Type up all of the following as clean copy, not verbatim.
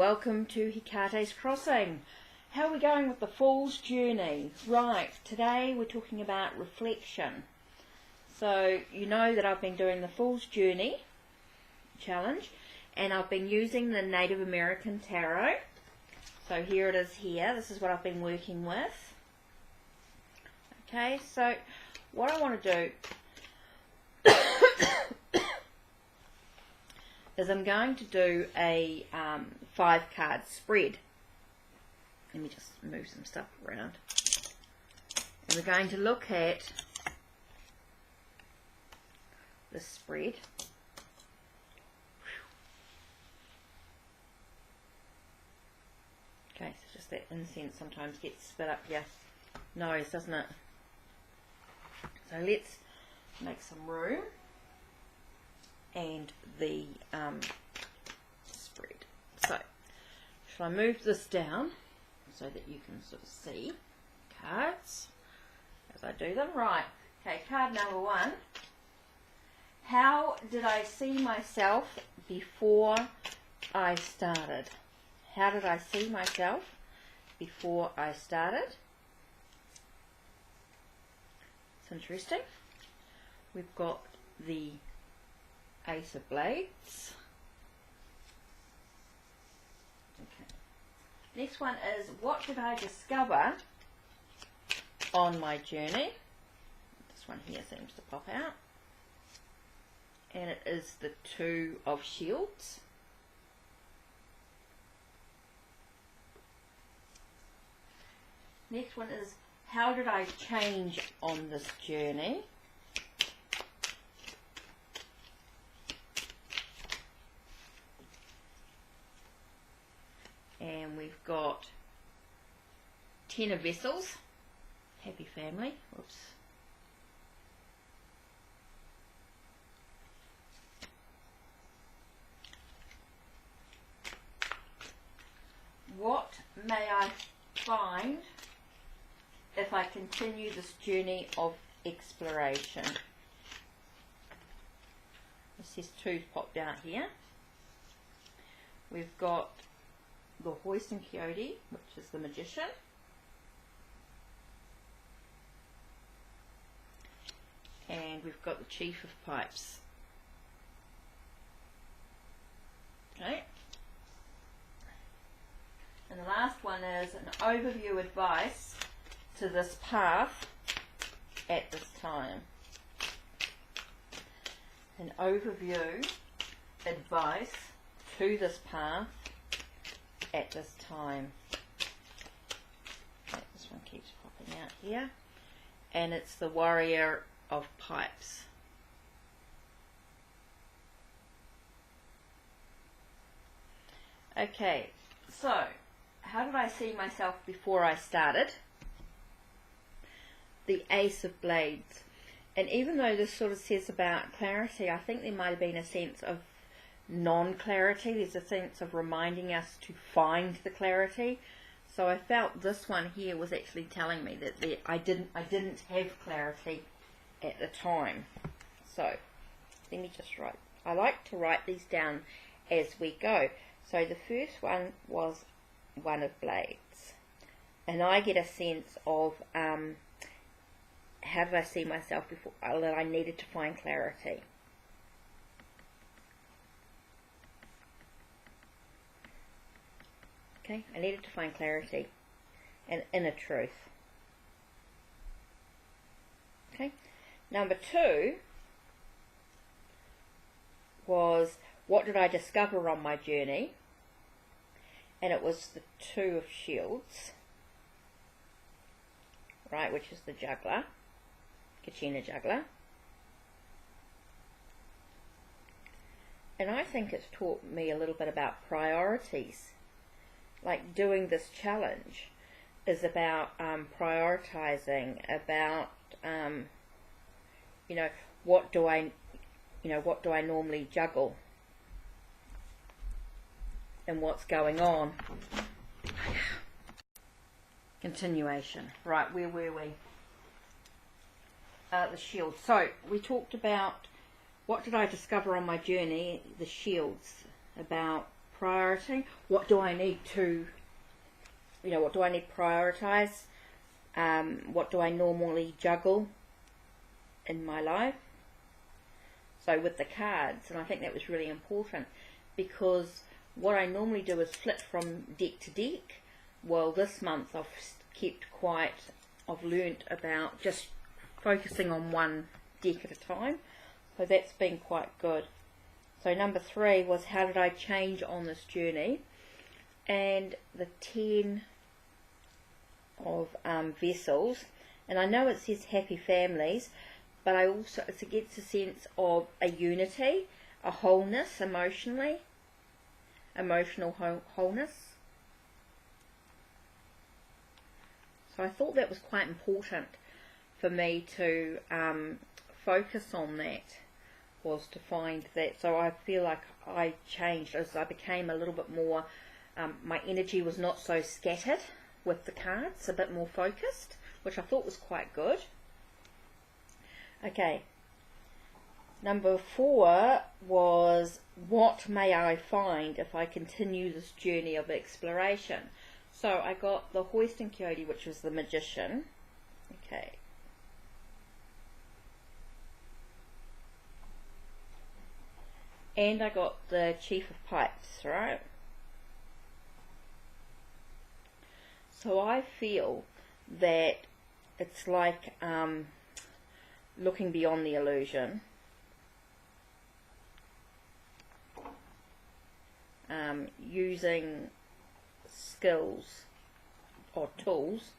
welcome to Hikate's Crossing. How are we going with the Fool's Journey? Right, today we're talking about reflection. So you know that I've been doing the Fool's Journey challenge and I've been using the Native American Tarot. So here it is here. This is what I've been working with. Okay, so what I want to do is I'm going to do a 5-card spread. Let me just move some stuff around. And we're going to look at the spread. Okay, so just that incense sometimes gets spit up your nose, doesn't it? So let's make some room. And the spread. So, shall I move this down so that you can sort of see cards as I do them? Right. Okay, card number 1. How did I see myself before I started? How did I see myself before I started? It's interesting. We've got the Ace of Blades. Okay. Next one is, what did I discover on my journey? This one here seems to pop out. And it is the Two of Shields. Next one is, how did I change on this journey? And we've got 10 of Vessels, happy family, whoops. What may I find if I continue this journey of exploration? This says 2's popped out here. We've got the Hoist and Coyote, which is the Magician. And we've got the Chief of Pipes. Okay. And the last one is an overview advice to this path at this time. An overview advice to this path at this time. Okay, this one keeps popping out here. And it's the Warrior of Pipes. Okay, so how did I see myself before I started? The Ace of Blades. And even though this sort of says about clarity, I think there might have been a sense of non-clarity. There's a sense of reminding us to find the clarity. So I felt this one here was actually telling me that I didn't have clarity at the time. So let me just write. I like to write these down as we go. So the first one was One of Blades, and I get a sense of how did I see myself before that I needed to find clarity. Okay, I needed to find clarity and inner truth. Okay, number 2 was, what did I discover on my journey? And it was the Two of Shields, right, which is the juggler, Kachina juggler. And I think it's taught me a little bit about priorities. Like doing this challenge is about prioritizing, about what do I normally juggle and what's going on. Continuation. Right, where were we? The shield. So we talked about what did I discover on my journey, the shields, about priority. What do I need to, what do I need to prioritize? What do I normally juggle in my life? So with the cards, and I think that was really important, because what I normally do is flip from deck to deck. Well, this month I've learnt about just focusing on one deck at a time, so that's been quite good. So number 3 was, how did I change on this journey? And the 10 of vessels, and I know it says happy families, but I also, it gets a sense of a unity, a wholeness, emotional wholeness. So I thought that was quite important for me to focus on, that was to find that. So I feel like I changed as I became a little bit more, my energy was not so scattered with the cards, a bit more focused, which I thought was quite good. Okay, number 4 was, what may I find if I continue this journey of exploration? So I got the Hoist and Coyote, which was the Magician. Okay. And I got the Chief of Pipes, right? So I feel that it's like looking beyond the illusion, using skills or tools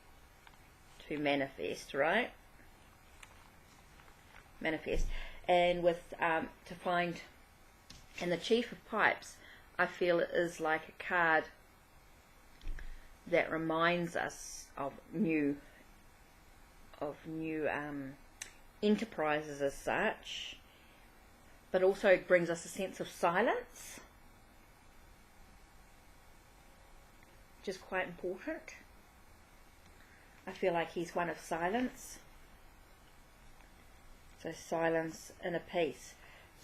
to manifest, right? Manifest. And with to find, and the Chief of Pipes, I feel it is like a card that reminds us of new enterprises as such, but also brings us a sense of silence, which is quite important. I feel like he's one of silence. So silence and a peace.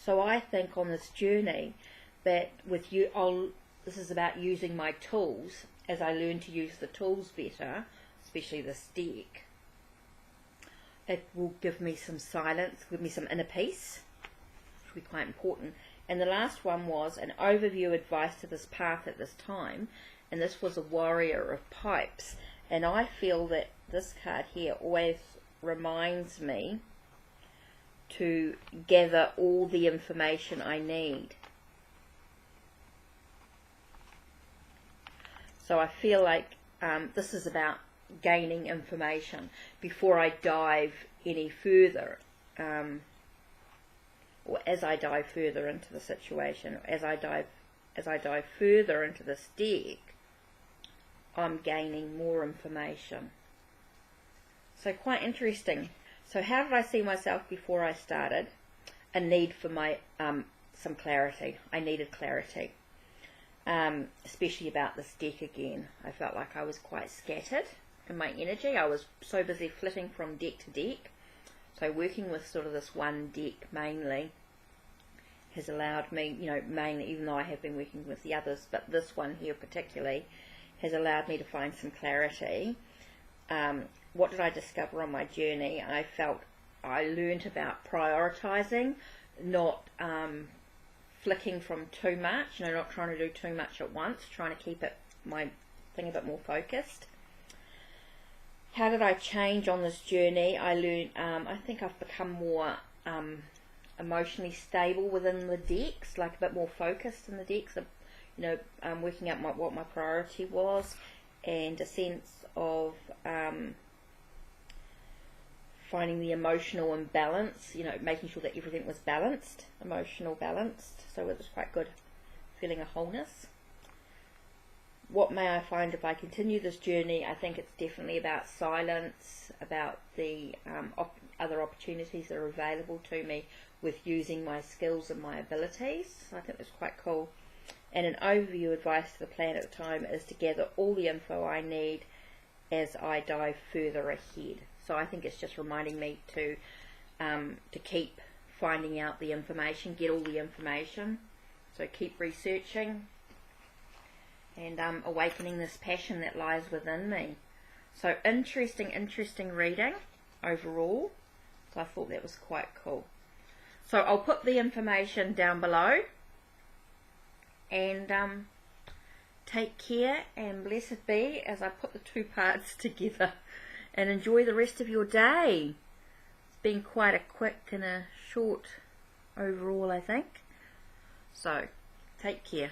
So I think on this journey that with you, this is about using my tools. As I learn to use the tools better, especially this deck, it will give me some silence, give me some inner peace, which will be quite important. And the last one was an overview advice to this path at this time, and this was a Warrior of Pipes. And I feel that this card here always reminds me to gather all the information I need. So I feel like this is about gaining information before I dive any further, or as I dive further into the situation, or as I dive further into this deck, I'm gaining more information. So quite interesting. So how did I see myself before I started? A need for my some clarity. I needed clarity. Especially about this deck again. I felt like I was quite scattered in my energy. I was so busy flitting from deck to deck. So working with sort of this one deck mainly has allowed me, mainly, even though I have been working with the others, but this one here particularly has allowed me to find some clarity. What did I discover on my journey? I felt I learned about prioritizing, not flicking from too much, not trying to do too much at once, trying to keep my thing a bit more focused. How did I change on this journey? I learned, I think I've become more emotionally stable within the decks, like a bit more focused in the decks, working out what my priority was, and a sense of finding the emotional imbalance, making sure that everything was balanced, emotional balanced. So it was quite good, feeling a wholeness. What may I find if I continue this journey? I think it's definitely about silence, about the other opportunities that are available to me with using my skills and my abilities. So I think that's quite cool. And an overview advice to the plan at the time is to gather all the info I need as I dive further ahead. So I think it's just reminding me to keep finding out the information, get all the information. So keep researching and awakening this passion that lies within me. So interesting reading overall. So I thought that was quite cool. So I'll put the information down below, and take care and blessed be as I put the two parts together, and enjoy the rest of your day. It's been quite a quick and a short overall, I think. So take care.